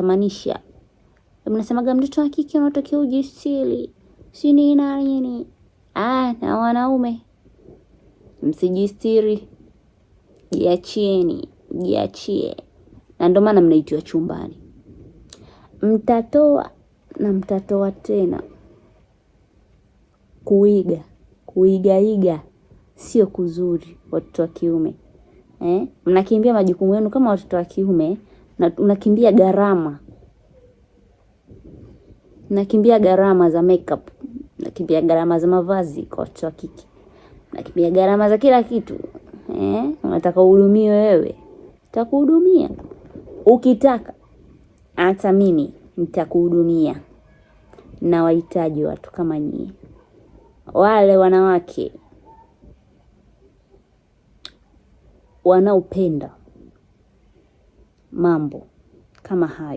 maanisha mnasemaga mtoto wa kike unatakiwa ujistiri. Si nini? Na wanaume msijistiri. Jiachie. Na ndio maana mnaitwa chumbani. Mtatoa na mtatoa tena. Kuiga sio kuzuri watoto wa kiume. Mnakimbia majukumu yenu kama watoto wa kiume na unakimbia gharama. Nakimbia gharama za makeup, nakimbia gharama za mavazi kwa watoto wa kike. Nakimbia gharama za kila kitu. Unataka uhudumiwe wewe? Nitakuhudumia. Ukitaka hata mimi nitakuhudumia. Na wahitaji watu kama nyinyi. Wale wanawake wanaopenda mambo kama hayo.